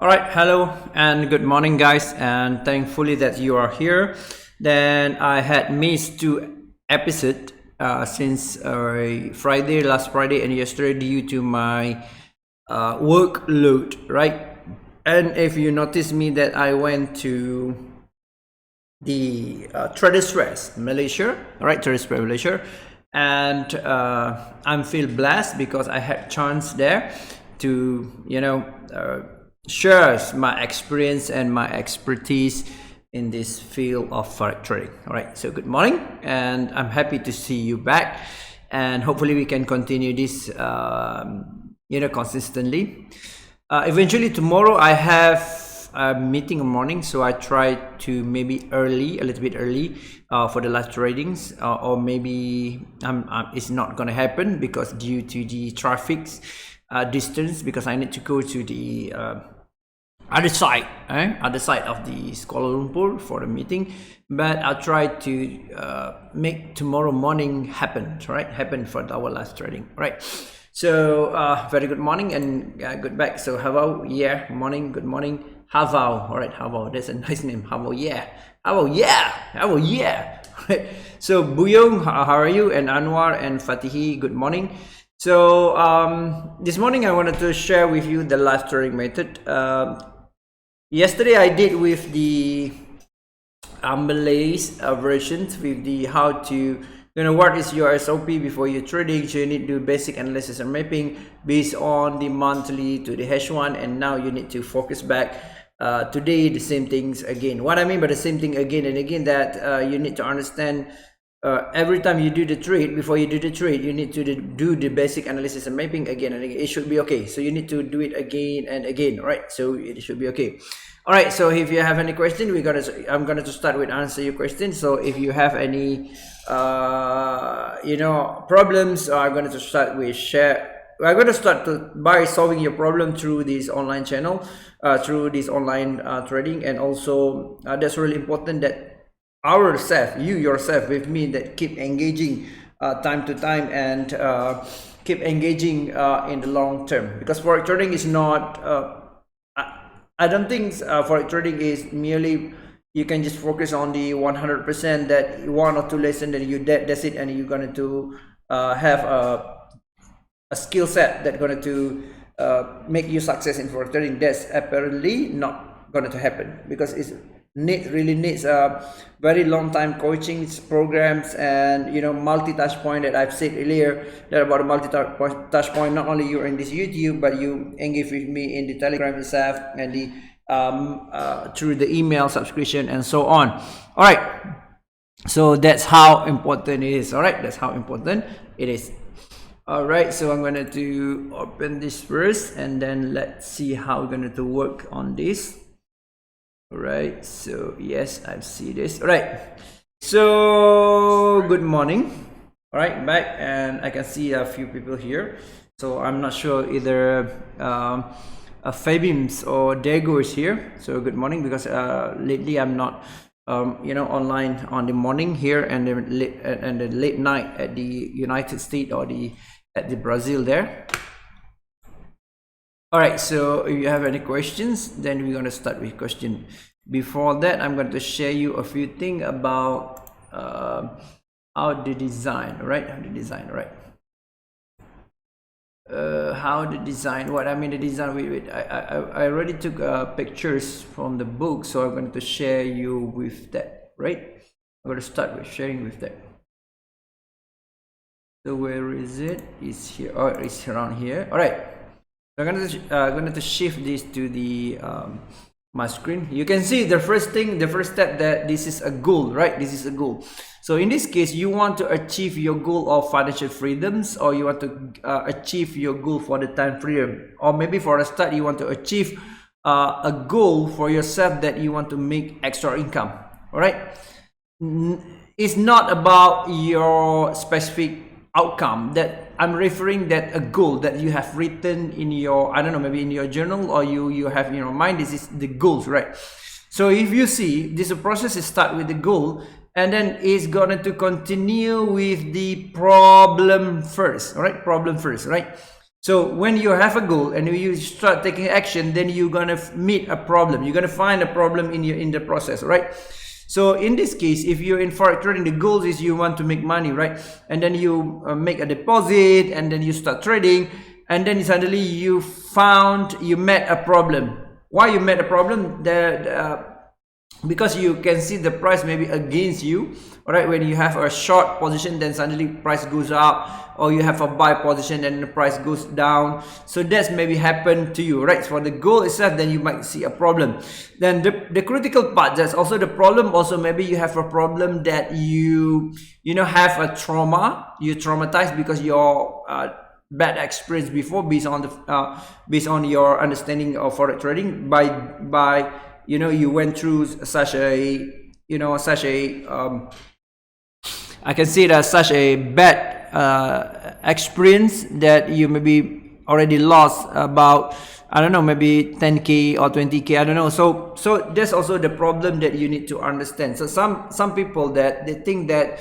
All right, hello and good morning, guys, and thankfully that you are here. Then I had missed two episodes since last Friday, and yesterday due to my workload, right? And if you notice me that I went to the Traders Fest, Malaysia, all right, Traders Fest, Malaysia, and I'm feel blessed because I had chance there to shares my experience and my expertise in this field of forex trading. All right, so good morning, and I'm happy to see you back, and hopefully we can continue this consistently. Eventually tomorrow I have a meeting in the morning, so I try to maybe a little bit early for the live tradings, or maybe it's not gonna happen because due to the traffic distance, because I need to go to the other side of the Kuala Lumpur for the meeting. But I'll try to make tomorrow morning happen for our live trading, right? So very good morning and good back. So Havau, yeah, morning, good morning, Havau. All right, Havau, that's a nice name. Havau, yeah, Havau, yeah, Havau, yeah. Right. So Buyong, how are you? And Anwar and Fatihi, good morning. So this morning I wanted to share with you the live trading method. Yesterday I did with the Malay's versions with the how to what is your SOP before you trading. So you need to do basic analysis and mapping based on the monthly to the H1, and now you need to focus back today the same things again. What I mean by the same thing again and again, that you need to understand every time you do the trade, before you do the trade, you need to do the basic analysis and mapping again and again. It should be okay. So you need to do it again and again, right? So it should be okay. All right, so if you have any question, I'm gonna start with answer your question. So if you have any problems, I'm going to start with I'm going to start by solving your problem through this online channel, through this online trading. And also that's really important that you yourself with me, that keep engaging time to time, and keep engaging in the long term, because forex trading is not I don't think forex trading is merely you can just focus on the 100% that one or two lessons, and that's it, and you're going to have a skill set that's going to make you success in forex trading. That's apparently not going to happen, because it really needs a very long time coaching programs and multi-touch point that I've said earlier, that about a multi-touch point. Not only you're in this YouTube, but you engage with me in the Telegram itself and the through the email subscription and so on. All right, so that's how important it is. All right, that's how important it is. All right, so I'm going to open this first, and then let's see how we're going to work on this. All right, so yes, I see this. All right, so good morning. All right, back, and I can see a few people here, so I'm not sure either Fabims or Dago is here. So good morning, because lately I'm not online on the morning here, and the late night at the United States or at the Brazil there. All right, so if you have any questions, then we're going to start with question. Before that, I'm going to share you a few things about how the design, right? How the design, right? How the design, what I mean the design, I already took pictures from the book, so I'm going to share you with that, right? I'm going to start with sharing with that. So where is it? It's here. Oh, it's around here. All right, I'm going to shift this to the my screen. You can see the first step, that this is a goal, right? This is a goal. So in this case, you want to achieve your goal of financial freedoms, or you want to achieve your goal for the time freedom, or maybe for a start you want to achieve a goal for yourself that you want to make extra income. All right, it's not about your specific outcome that I'm referring, that a goal that you have written in your, I don't know, maybe in your journal, or you have in your mind. This is the goals, right? So if you see this process is start with the goal, and then it's going to continue with the problem first. All right, problem first, right? So when you have a goal and you start taking action, then you're gonna meet a problem. You're gonna find a problem in the process, right? So in this case, if you're in forex trading, the goal is you want to make money, right? And then you make a deposit, and then you start trading, and then suddenly you met a problem. Why you met a problem? Because you can see the price maybe against you. All right, when you have a short position, then suddenly price goes up, or you have a buy position and the price goes down. So that's maybe happened to you, right? For the goal itself, then you might see a problem. Then the critical part, that's also the problem. Also, maybe you have a problem that you have a trauma. You traumatized because your bad experience before, based on your understanding of forex trading, by you went through such a I can say that such a bad experience that you maybe already lost about, I don't know, maybe 10k or 20k, I don't know. So that's also the problem that you need to understand. So some people that they think that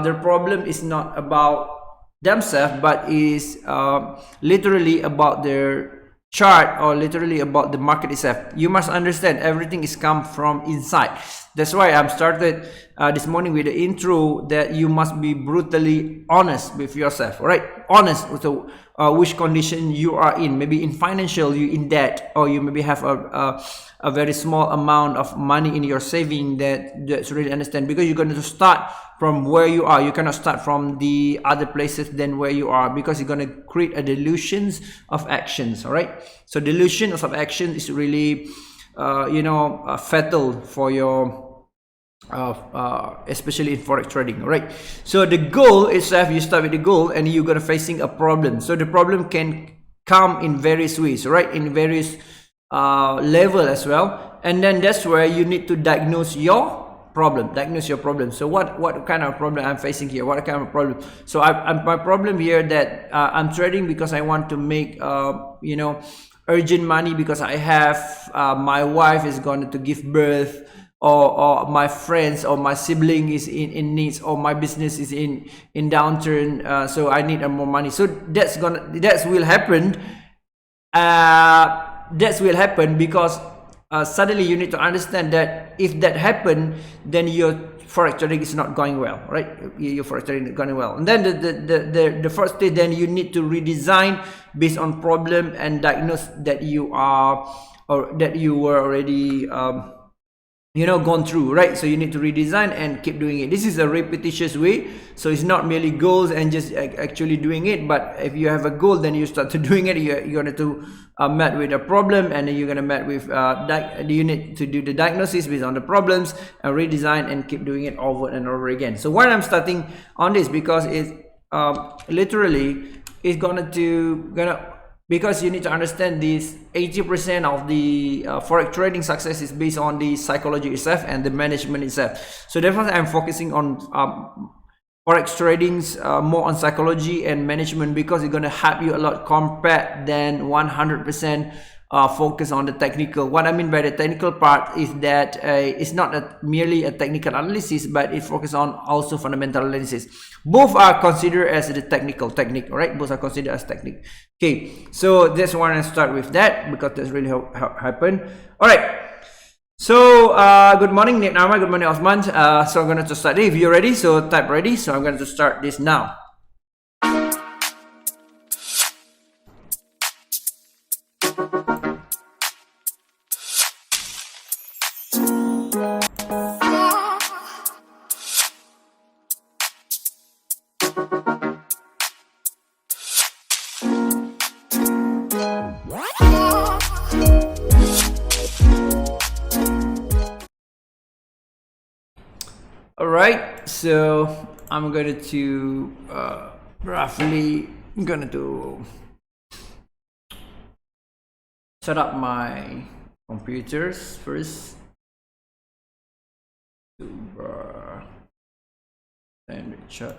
their problem is not about themselves, but is literally about their chart, or literally about the market itself. You must understand everything is come from inside. That's why I'm started this morning with the intro that you must be brutally honest with yourself, right? Honest with which condition you are in. Maybe in financial, you in debt, or you maybe have a very small amount of money in your saving. That's really understand, because you're going to start from where you are. You cannot start from the other places than where you are, because you're going to create a delusions of actions. All right, so delusions of action is really fatal for your especially in forex trading. Right, so the goal itself, you start with the goal and you're gonna facing a problem. So the problem can come in various ways, right? In various level as well. And then that's where you need to diagnose your problem. So what kind of problem I'm facing here? What kind of problem? So my problem here that I'm trading because I want to make urgent money, because I have my wife is going to give birth, or my friends or my sibling is in needs, or my business is in downturn, so I need more money. So that will happen. That will happen because suddenly you need to understand that if that happen, then your forex trading is not going well, right? Your forex trading is going well. And then the first stage, then you need to redesign based on problem and diagnose that you are, or that you were already gone through, right? So you need to redesign and keep doing it. This is a repetitious way. So it's not merely goals and just actually doing it, but if you have a goal, then you start to doing it. You're going to met with a problem, and then you're going to met with you need to do the diagnosis based on the problems and redesign and keep doing it over and over again. So why I'm starting on this, because it's literally is because you need to understand this 80% of the forex trading success is based on the psychology itself and the management itself. So therefore I'm focusing on forex tradings more on psychology and management, because it's going to help you a lot compared than 100% focus on the technical. What I mean by the technical part is that it's not merely a technical analysis, but it focuses on also fundamental analysis. Both are considered as the technique, right? Both are considered as technique. Okay, so this one I start with that, because that's really how happened. All right. So good morning, Nama. Good morning, Osman. So I'm going to start. If you're ready, so type ready. So I'm going to start this now. Alright, so I'm going to roughly set up my computers first and the chat.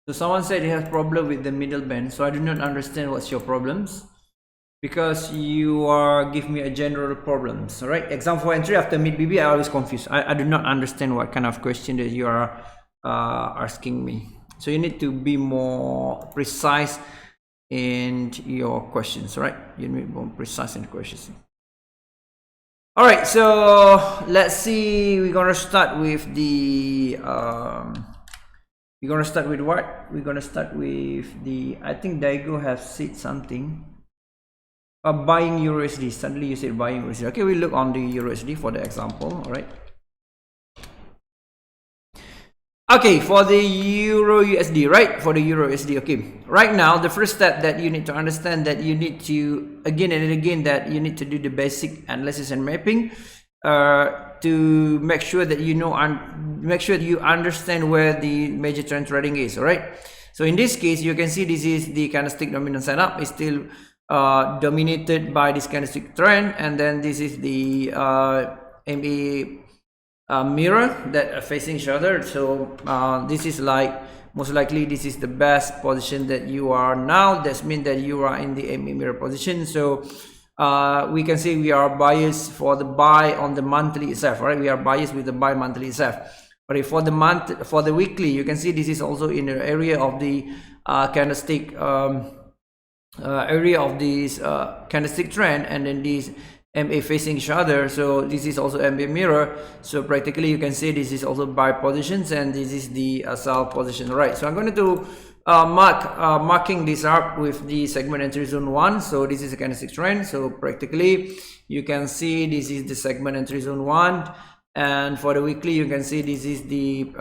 So someone said he has problem with the middle band, so I do not understand what's your problems, because you are give me a general problems. All right, example entry after mid BB, I always confused. I do not understand what kind of question that you are asking me. So you need to be more precise in your questions, right? You need more precise in the questions. All right, so let's see. We're gonna start with the. We're gonna start with what? We're gonna start with the. I think Daigo has said something. Buying USD. Suddenly you said buying USD. Okay, we look on the USD for the example. All right. Okay, for the Euro USD, right? For the Euro USD, okay. Right now, the first step that you need to understand that you need to, again and again, that you need to do the basic analysis and mapping to make sure that you know and make sure that you understand where the major trend trading is, all right? So in this case, you can see this is the candlestick dominant setup. It's still dominated by this candlestick trend, and then this is the MA mirror that are facing each other. So this is like most likely this is the best position that you are now. That means that you are in the MA mirror position. So we can say we are biased for the buy on the monthly itself, right? We are biased with the buy monthly itself. But for the month, for the weekly, you can see this is also in the area of the candlestick area of this candlestick trend, and then these MA facing each other. So this is also MA mirror. So practically you can say this is also buy positions, and this is the sell position, right? So I'm going to marking this up with the segment entry zone 1. So this is a candlestick trend. So practically you can see this is the segment entry zone 1. And for the weekly, you can see this is the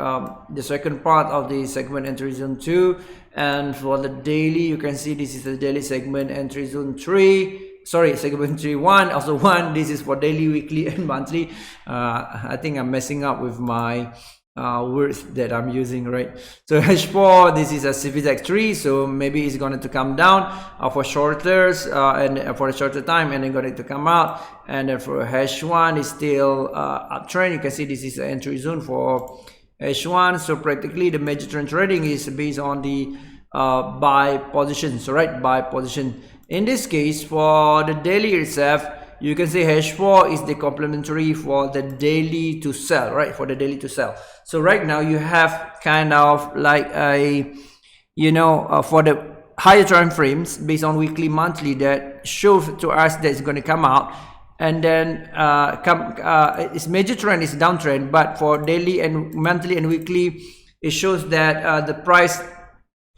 second part of the segment entry zone 2. And for the daily, you can see this is the daily segment entry zone 3. Sorry, segment 3 1, also 1. This is for daily, weekly, and monthly. I think I'm messing up with my words that I'm using, right? So H4, this is a CVX 3, so maybe it's going to come down for shorters and for a shorter time, and then going to come out. And then for H1 is still uptrend. You can see this is the entry zone for H1. So practically the major trend trading is based on the buy positions, right? Buy position. In this case, for the daily itself, you can say H4 is the complementary for the daily to sell, right? For the daily to sell. So right now you have kind of like a, you know, for the higher time frames based on weekly, monthly, that shows to us that it's going to come out, and then its major trend is downtrend, but for daily and monthly and weekly, it shows that the price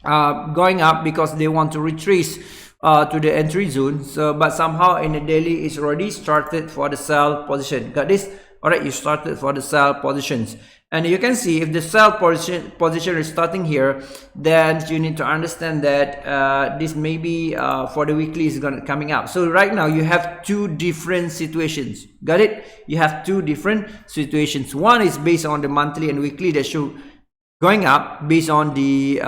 going up because they want to retrace to the entry zone. So but somehow in the daily it's already started for the sell position. Got this? All right, you started for the sell positions, and you can see if the sell position is starting here, then you need to understand that this may be for the weekly is going to coming up. So right now you have two different situations. Got it? You have two different situations. One is based on the monthly and weekly that show going up based on the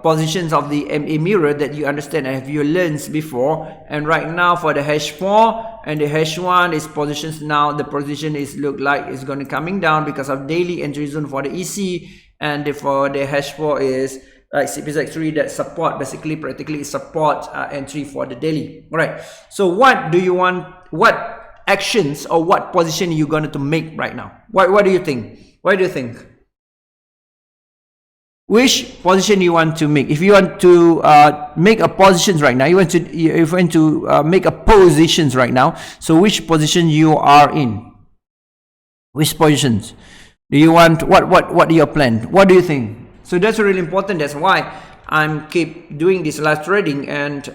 positions of the MA mirror that you understand and have you learned before. And right now for the H4 and the H1 is positions, now the position is look like it's going to coming down because of daily entry zone for the EC, and for the H4 is like CPX3 that support, basically practically support entry for the daily. All right, so what do you want, what actions or what position you going to make right now? What do you think? What do you think? Which position you want to make? If you want to make a positions right now, you want to make a positions right now. So which position you are in? Which positions do you want? What your plan? What do you think? So that's really important. That's why I'm keep doing this live trading and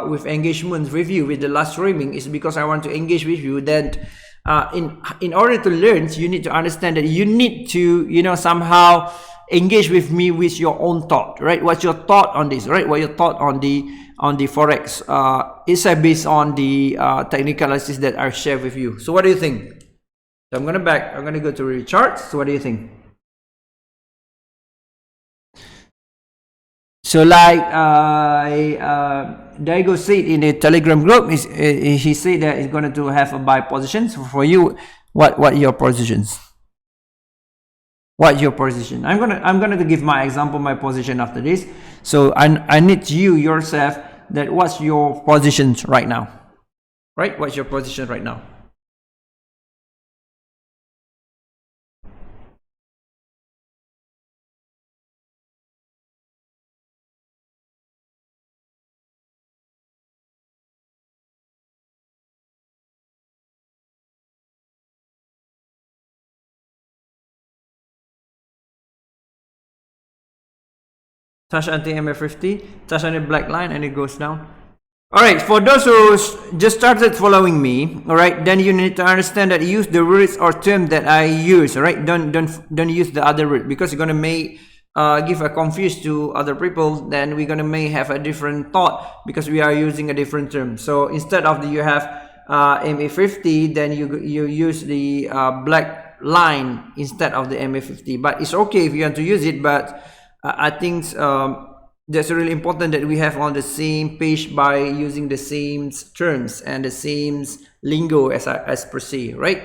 with engagement review with the live streaming, is because I want to engage with you. That in order to learn, you need to understand that you need to, you know, somehow engage with me with your own thought, right? What's your thought on this, right? What your thought on the forex is based on the technical analysis that I share with you. So what do you think? So I'm gonna go to the charts. So what do you think? So like Diego said in the Telegram group, he said that he's going to have a buy position. So for you, what your positions? What your position? I'm gonna give my example, my position after this. So I need you yourself that what's your positions right now, right? What's your position right now? touch until MA50, touch on the black line, and it goes down. All right, for those who just started following me, all right, then you need to understand that use the words or term that I use. All right, don't use the other word, because you're gonna make give a confuse to other people. Then we're gonna may have a different thought because we are using a different term. So instead of you have MA50, then you use the black line instead of the MA50. But it's okay if you want to use it, but I think that's really important that we have on the same page by using the same terms and the same lingo as per se, right?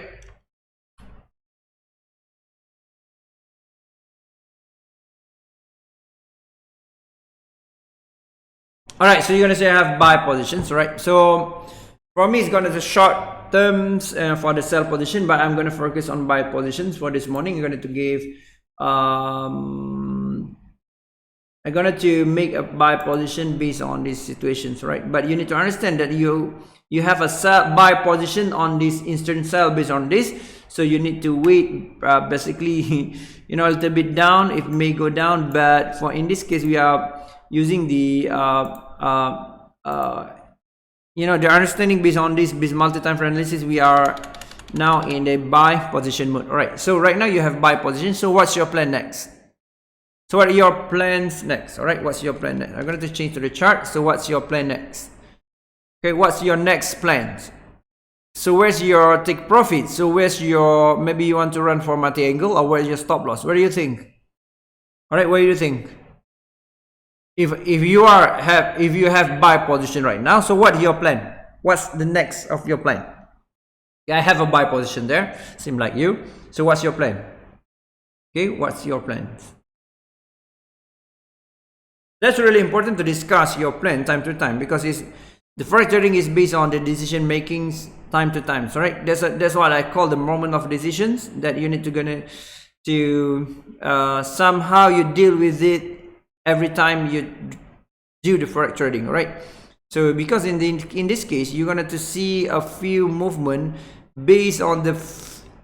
All right, so you're gonna say I have buy positions, right? So for me, it's gonna be short terms for the sell position, but I'm gonna focus on buy positions for this morning. I'm going to give I'm going to make a buy position based on these situations, right? But you need to understand that you have a sell buy position on this instant sell based on this, so you need to wait basically a little bit down. It may go down, but for in this case we are using the the understanding based on this multi-time frame analysis. We are now in the buy position mode. All right, so right now you have buy position. So what's your plan next? So what are your plans next? All right, what's your plan next? I'm going to change to the chart. So what's your plan next? Okay, what's your next plan? So where's your take profit? So where's your, maybe you want to run for multi-angle, or where's your stop loss? What do you think? All right, what do you think? If you have buy position right now, so what's your plan? What's the next of your plan? Yeah, I have a buy position there, seem like you. So what's your plan? Okay, what's your plan? That's really important to discuss your plan time to time, because the forex trading is based on the decision makings time to time. So right, that's what I call the moment of decisions, that you need to somehow you deal with it every time you do the forex trading, right? So because in this case you're going to see a few movement based on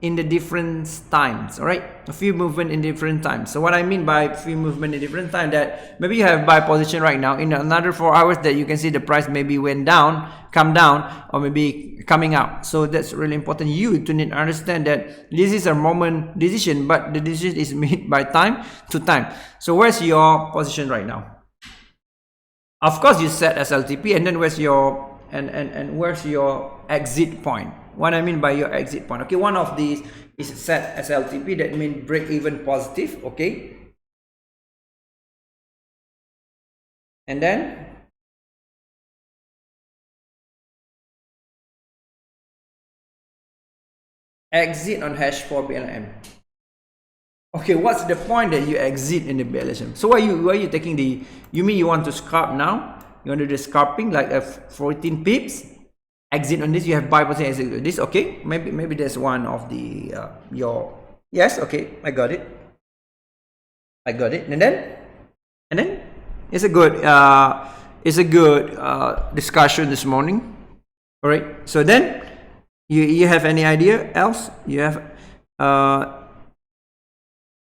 in the different times, all right? A few movement in different times. So what I mean by few movement in different time, that maybe you have buy position right now, in another 4 hours that you can see the price maybe went down, come down, or maybe coming up. So that's really important. You to need to understand that this is a moment decision, but the decision is made by time to time. So where's your position right now? Of course you set SLTP, and then where's your and where's your exit point? What I mean by your exit point, okay, one of these is set SLTP, that means break even positive, okay, and then exit on hash 4 BLM. Okay, what's the point that you exit in the BLSM? So why are you taking you mean you want to scalp now? You want to do the scalping like a 14 pips? Exit on this, you have buy position, exit on this, okay? Maybe that's one of the yes, okay, I got it, and then it's a good discussion this morning. All right, so then you have any idea else? You have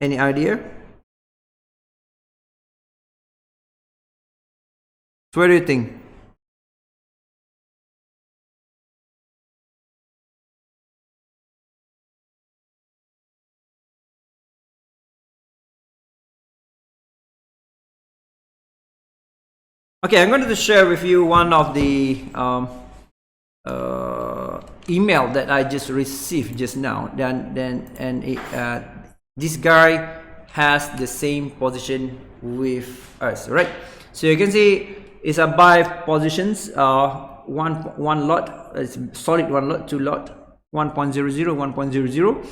any idea? So what do you think? Okay, I'm going to share with you one of the email that I just received just now. This guy has the same position with us, right? So you can see it's a buy positions, one lot, it's solid one lot, two lot, 1.00, 1.00,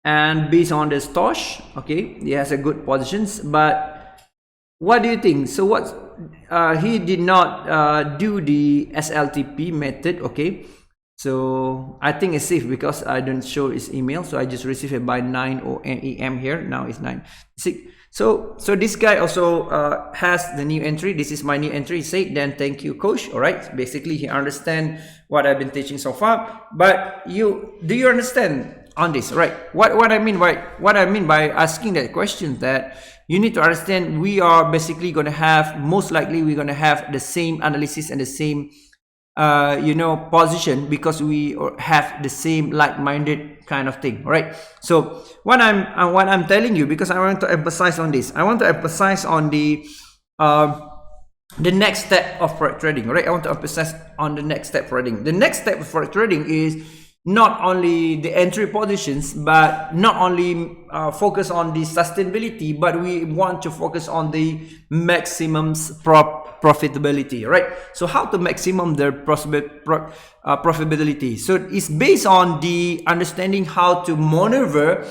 and based on the stosh, okay, he has a good positions. But what do you think? So what he did not do the SLTP method, okay? So I think it's safe because I don't show his email. So I just received it by 9 AM here. Now it's 9:06. So this guy also has the new entry. This is my new entry. He said, then thank you, coach. All right. Basically, he understands what I've been teaching so far. But do you understand on this, right? What I mean by asking that question, that you need to understand we are basically going to have, most likely we're going to have the same analysis and the same position, because we have the same like-minded kind of thing, right? So what I'm telling you, because I want to emphasize on this, I want to emphasize on the next step of forex trading, right? I want to emphasize on the next step for trading. The next step for trading is not only the entry positions, but not only focus on the sustainability, but we want to focus on the maximum profitability, right? So how to maximum their profitability? So it's based on the understanding how to maneuver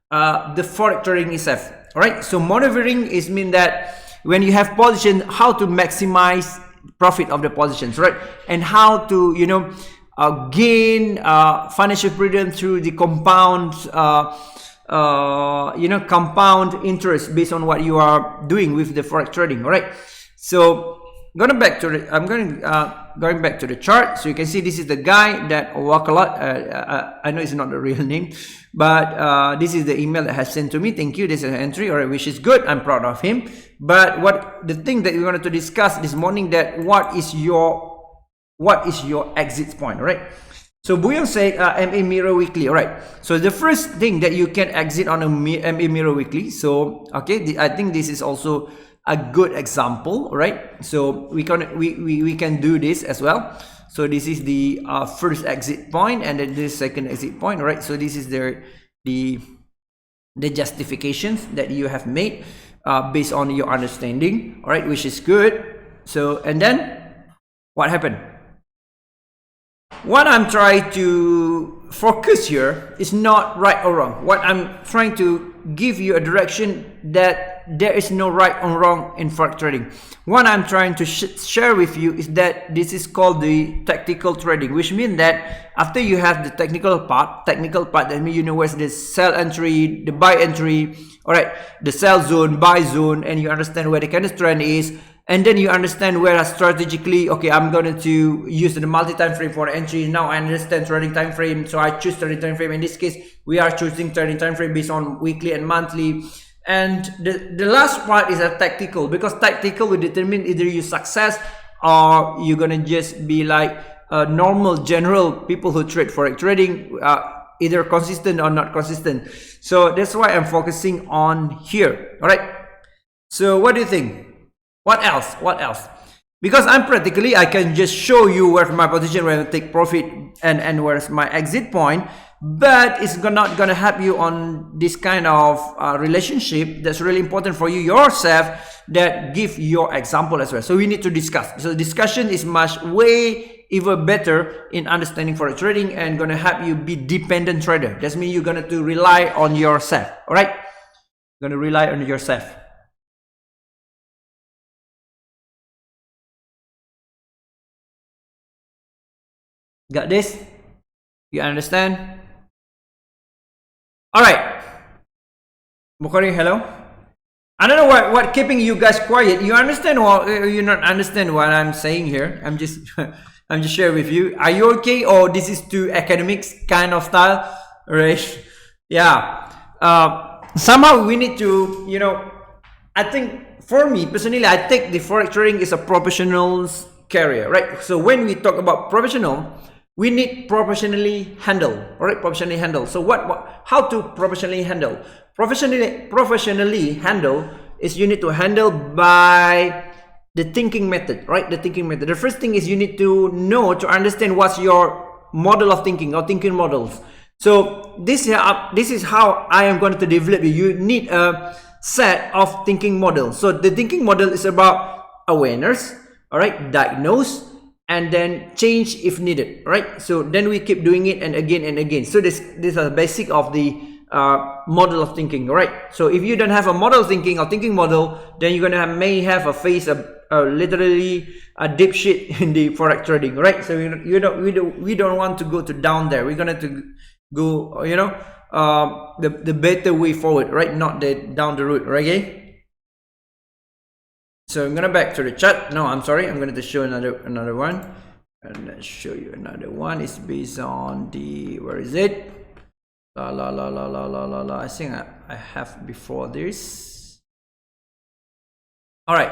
the forex trading itself, right? So maneuvering is mean that when you have position, how to maximize profit of the positions, right? And how to gain financial freedom through the compound compound interest based on what you are doing with the forex trading. All right, so going back to the going back to the chart, so you can see this is the guy that walk a lot. I know it's not the real name, but this is the email that has sent to me. Thank you. This is an entry, all right, which is good. I'm proud of him. But what the thing that we wanted to discuss this morning, that what is your exit point, right? So Buyon said MA Mirror Weekly, all right. So the first thing that you can exit on a MA Mirror Weekly. So okay, I think this is also a good example, right? So we can do this as well. So this is the first exit point, and then this second exit point, right? So this is the justifications that you have made based on your understanding, all right, which is good. So and then what happened? What I'm trying to focus here is not right or wrong. What I'm trying to give you a direction that there is no right or wrong in forex trading. What I'm trying to share with you is that this is called the tactical trading, which means that after you have the technical part, that means you know where's the sell entry, the buy entry, all right, the sell zone, buy zone, and you understand where the candle trend is. And then you understand where strategically, okay, I'm going to use the multi-time frame for entry. Now I understand trading time frame, so I choose trading time frame. In this case, we are choosing trading time frame based on weekly and monthly. And the last part is a tactical, because tactical will determine either you success or you're going to just be like normal general people who trade forex trading, either consistent or not consistent. So that's why I'm focusing on here. All right. So what do you think? What else? Because I'm practically, I can just show you where's my position, where I take profit, and where's my exit point. But it's not gonna help you on this kind of relationship that's really important for you yourself, that give your example as well. So we need to discuss. So discussion is way even better in understanding forex trading, and gonna help you be dependent trader. That means you're gonna to rely on yourself. All right, gonna rely on yourself. Got this? You understand? All right. Bukhari, hello. I don't know what keeping you guys quiet. You understand what you not understand what I'm saying here? I'm just sharing with you. Are you okay, or this is too academics kind of style, right? Yeah. Somehow we need to, I think for me personally, I take the forex trading is a professional's career, right? So when we talk about professional, we need professionally handle, all right? Professionally handle. So how to professionally handle? Professionally handle is you need to handle by the thinking method, right? The thinking method. The first thing is you need to know, to understand what's your model of thinking or thinking models. So this is how I am going to develop you. You need a set of thinking models. So the thinking model is about awareness, all right? Diagnose, and then change if needed, right? So then we keep doing it and again. So this is the basic of the model of thinking, right? So if you don't have a model thinking or thinking model, then you're gonna may have a face of literally a deep shit in the forex trading, right? So we don't want to go to down there. We're gonna to go, the better way forward, right? Not the down the road, right? Okay? So I'm gonna back to the chart. No, I'm sorry. I'm going to show another one, and let's show you another one. It's based on the, where is it? I think I have before this. All right,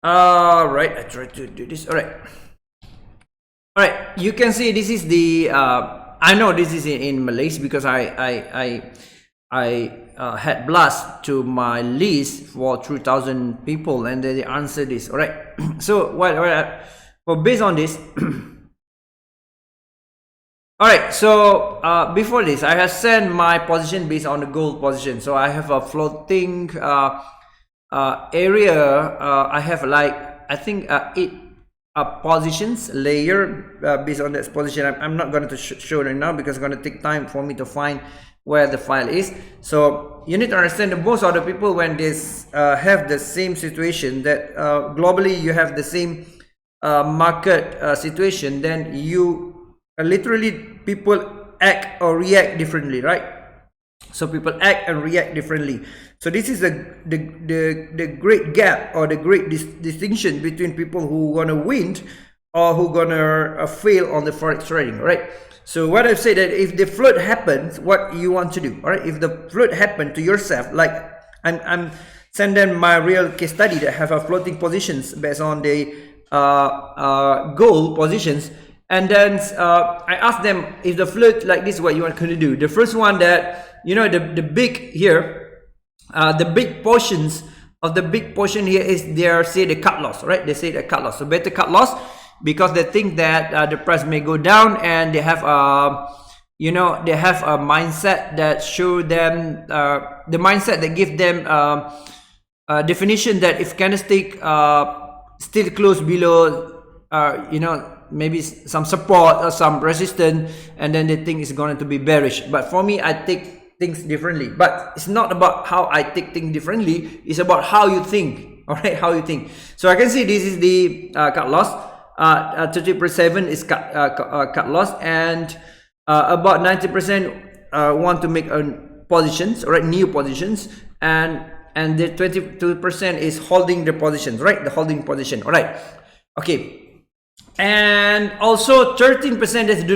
I try to do this. All right, you can see this is the I know this is in Malaysia because I had blast to my list for 3,000 people and they answer this. All right, so well, based on this. All right, so before this I have sent my position based on the gold position. So I have a floating area. I have like, I think 8 positions layer based on this position. I'm not going to show it right now because it's going to take time for me to find where the file is. So you need to understand that most of the people, when they have the same situation, that globally you have the same market situation, then you literally people act or react differently, right? So people act and react differently. So this is the great gap or the great distinction between people who gonna win or who gonna fail on the forex trading, right? So what I've said, that if the flood happens, what you want to do, all right? If the flood happened to yourself, like I'm sending my real case study that have a floating positions based on the gold positions. And then I asked them, if the flood like this, what you want to do? The first one, that you know, the big here, the big portions of the big portion here is their, say, the cut loss, right? They say the cut loss, so better cut loss, because they think that the price may go down, and they have you know, they have a mindset that show them the mindset that give them definition that if candlestick still close below you know, maybe some support or some resistance, and then they think it's going to be bearish. But for me, I take things differently. But it's not about how I take things differently, it's about how you think. All right, how you think. So I can see this is the cut loss. 30% is cut loss, and about 90% want to make positions, all right, new positions, and the 22% is holding the positions, right? The holding position. All right, okay. And also 13% that do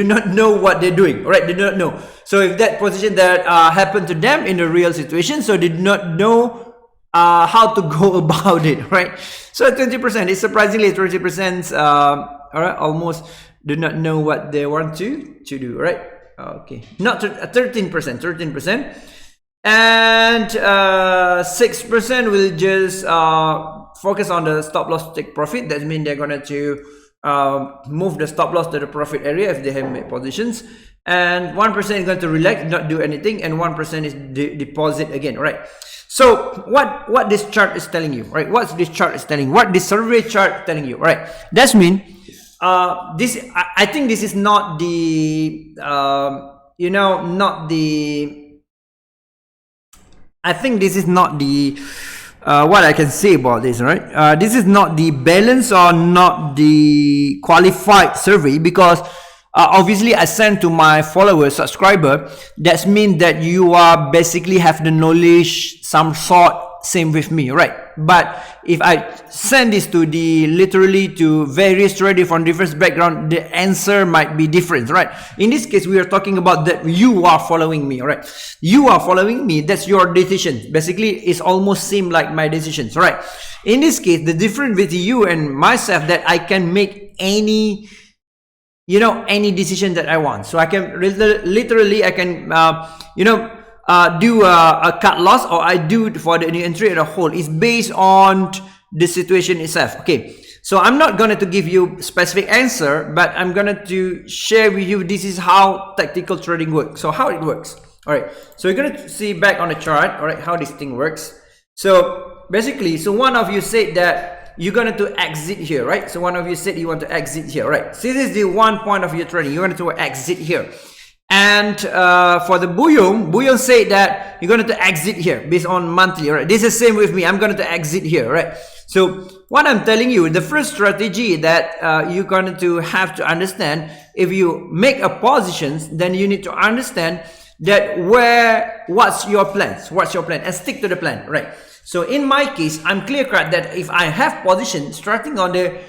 not know what they're doing. All right, they do not know. So if that position that happened to them in the real situation, so they do not know how to go about it, right? So 20% is surprisingly 30%. All right, almost do not know what they want to do, right? Okay, not 13%, and 6% will just focus on the stop loss take profit. That means they're going to move the stop loss to the profit area if they have made positions, and 1% is going to relax, not do anything, and 1% is deposit again, right? So what this chart is telling you, right? What this chart is telling you, what this survey chart telling you, right? That's mean this, I think this is not the you know, not the, I think this is not the what I can say about this, right? This is not the balance or not the qualified survey, because obviously I send to my followers, subscriber. That means that you are basically have the knowledge some sort same with me, right? But if I send this to the literally to various traders from different background, the answer might be different, right? In this case, we are talking about that you are following me, right? You are following me, that's your decision. Basically, it's almost same like my decisions, right? In this case, the difference with you and myself, that I can make any, you know, any decision that I want. So I can literally I can you know, do a cut loss, or I do it for the entry as a whole. It's based on the situation itself. Okay, so I'm not going to give you specific answer, but I'm going to share with you, this is how tactical trading works. So how it works. All right, so you're going to see back on the chart, all right, how this thing works. So basically, so one of you said that you're going to exit here, right? So one of you said you want to exit here, right? So this is the one point of your trading, you're going to exit here. And for the bullion said that you're going to exit here based on monthly, right? This is same with me, I'm going to exit here, right? So what I'm telling you, the first strategy that you're going to have to understand, if you make a positions, then you need to understand that what's your plans, and stick to the plan, right? So in my case, I'm clear cut that if I have position starting on the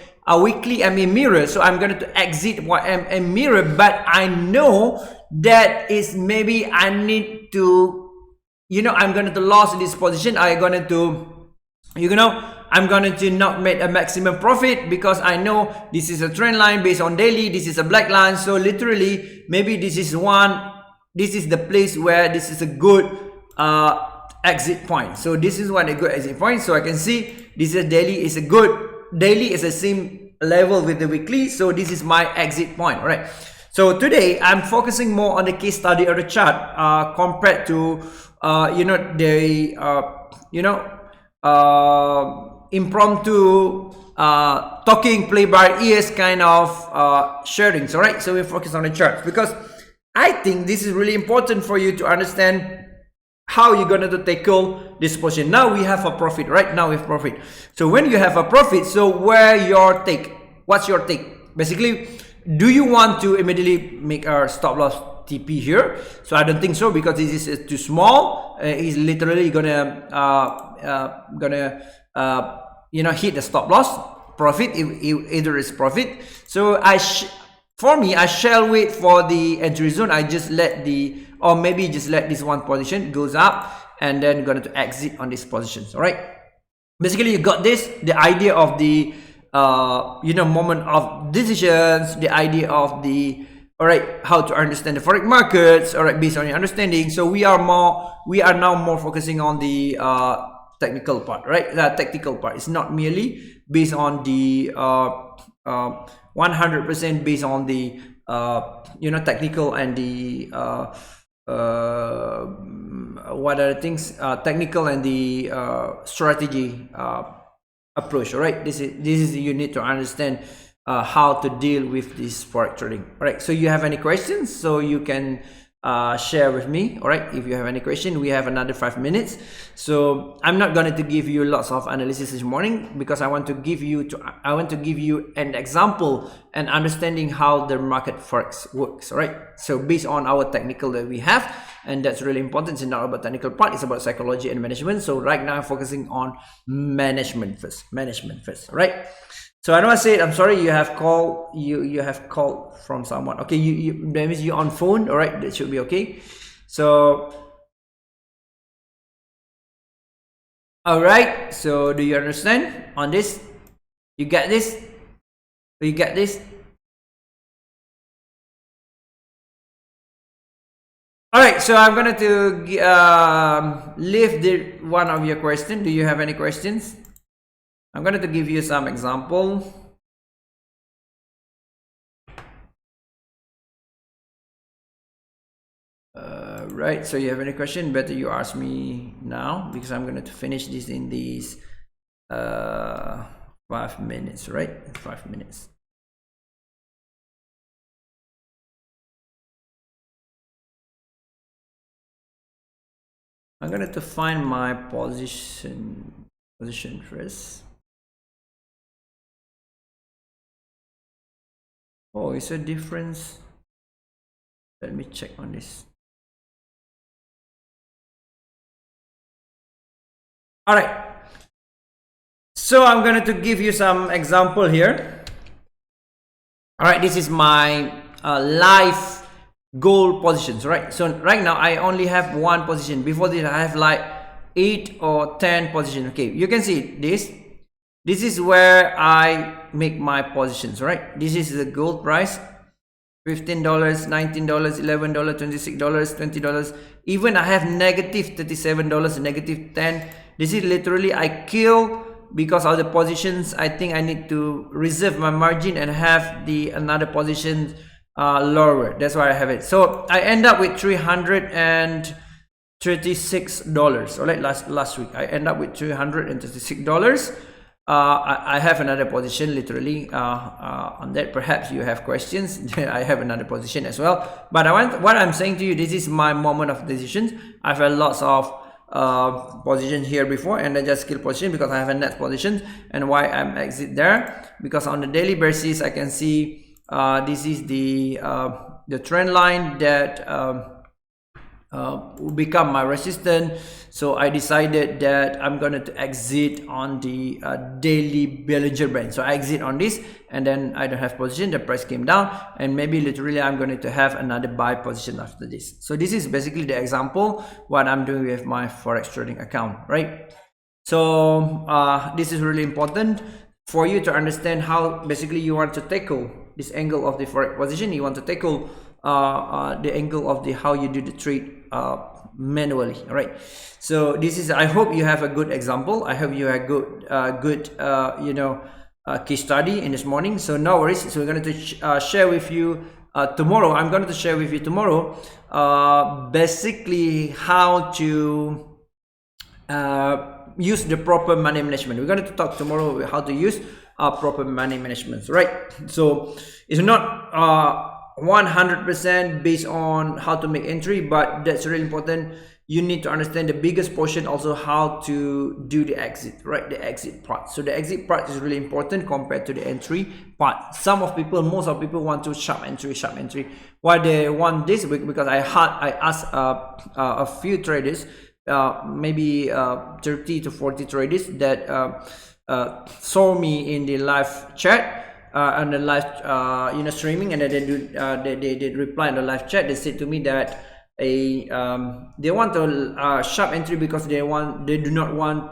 weekly MA mirror, so I'm going to exit MA mirror, but I know that is maybe I need to I'm going to lose this position. I'm going to, I'm going to not make a maximum profit because I know this is a trend line based on daily. This is a black line. So literally, maybe this is the place where this is a good exit point. So this is one a good exit point. So I can see this is daily is a good daily is the same level with the weekly. So this is my exit point. All right. So today I'm focusing more on the case study of the chart compared to the impromptu talking play by ears kind of sharings. All right. So we focus on the charts because I think this is really important for you to understand how you're going to tackle this position. Now we have a profit, right? Now we have profit. So when you have a profit, so where your take? What's your take? Basically, do you want to immediately make our stop loss TP here? So I don't think so because this is too small. He's literally gonna hit the stop loss profit if either is profit. So for me, I shall wait for the entry zone. I just let maybe just let this one position goes up and then going to exit on these positions. All right. Basically, you got the idea of the moment of decisions, the idea of the how to understand the forex markets. All right, based on your understanding. So we are now more focusing on the technical part, right? The tactical part. It's not merely based on the 100% based on the technical and the what are the things technical and the strategy approach. All right, this is you need to understand how to deal with this forex trading. All right, so you have any questions, so you can share with me. All right, if you have any question, we have another 5 minutes. So I'm not going to give you lots of analysis this morning because I want to give you an example and understanding how the market forex works. All right, so based on our technical that we have, and that's really important. It's not about technical part, it's about psychology and management. So right now I'm focusing on management first. All right. So I know I said, I'm sorry, you have called from someone. Okay, that means you're on phone. All right, that should be okay. So, all right. So do you understand on this? You get this? Do you get this? All right. So I'm going to leave one of your questions. Do you have any questions? I'm going to give you some example. Right, so you have any question, better you ask me now because I'm going to finish this in these 5 minutes, right? 5 minutes. I'm going to find my position first. Oh, it's a difference. Let me check on this. All right. So I'm going to give you some example here. All right, this is my live goal positions, right? So right now I only have one position. Before this I have like 8 or 10 positions. Okay, you can see this is where I make my positions, right? This is the gold price, $15, $19, $11, $26, $20. Even I have negative $37, negative 10. This is literally I kill because of the positions. I think I need to reserve my margin and have another position lower. That's why I have it. So I end up with $336. All right, last week I end up with $336. I have another position literally on that. Perhaps you have questions. I have another position as well, but what I'm saying to you, this is my moment of decisions. I've had lots of position here before, and I just kill position because I have a net position. And why I'm exit there, because on the daily basis I can see this is the trend line that become my resistance. So I decided that I'm gonna to exit on the daily Bollinger Band. So I exit on this, and then I don't have position, the price came down, and maybe literally I'm going to have another buy position after this. So this is basically the example what I'm doing with my forex trading account, right? So this is really important for you to understand how basically you want to tackle this angle of the forex position. You want to tackle the angle of the how you do the trade manually. All right, so this is, I hope you have a good example. I hope you have good case study in this morning. So no worries, so we're going to share with you tomorrow. I'm going to share with you tomorrow basically how to use the proper money management. We're going to talk tomorrow how to use proper money management, right? So it's not 100% based on how to make entry, but that's really important. You need to understand the biggest portion, also how to do the exit, right? The exit part. So the exit part is really important compared to the entry part. Most of people want to sharp entry. Why they want this? Because I asked a few traders, maybe 30 to 40 traders that saw me in the live chat, on the live streaming, and then they did reply in the live chat. They said to me that they want to sharp entry because they do not want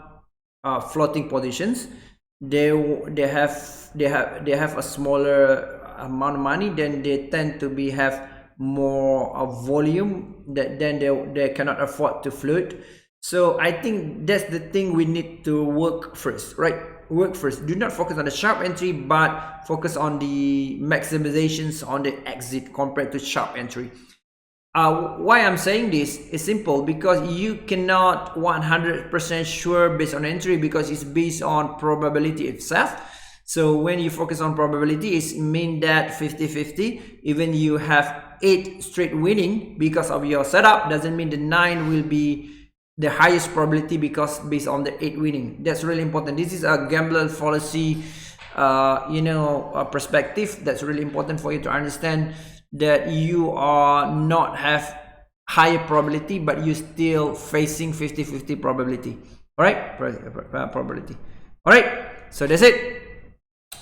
floating positions. They have a smaller amount of money, then they tend to have more volume that then they cannot afford to float. So I think that's the thing we need to work first, right? Work first. Do not focus on the sharp entry, but focus on the maximizations on the exit compared to sharp entry. Why I'm saying this is simple, because you cannot 100% sure based on entry, because it's based on probability itself. So when you focus on probability, it means that 50-50, even you have 8 straight winning because of your setup, doesn't mean the 9 will be the highest probability because based on the 8 winning. That's really important. This is a gambler fallacy perspective. That's really important for you to understand, that you are not have higher probability, but you still facing 50-50 probability. All right, probability. All right, so that's it.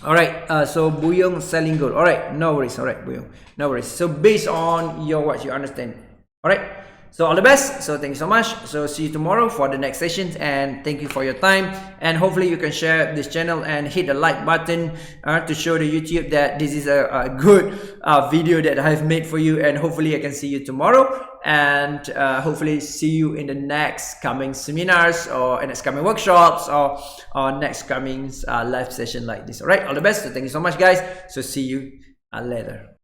All right, so Buyong selling gold. All right, no worries. All right, Buyong, no worries. So based on what you understand. All right, so all the best. So thank you so much. So see you tomorrow for the next sessions, and thank you for your time. And hopefully you can share this channel and hit the like button to show the YouTube that this is a good video that I've made for you. And hopefully I can see you tomorrow, and hopefully see you in the next coming seminars or next coming workshops or next coming live session like this. All right, all the best. So thank you so much, guys. So see you later.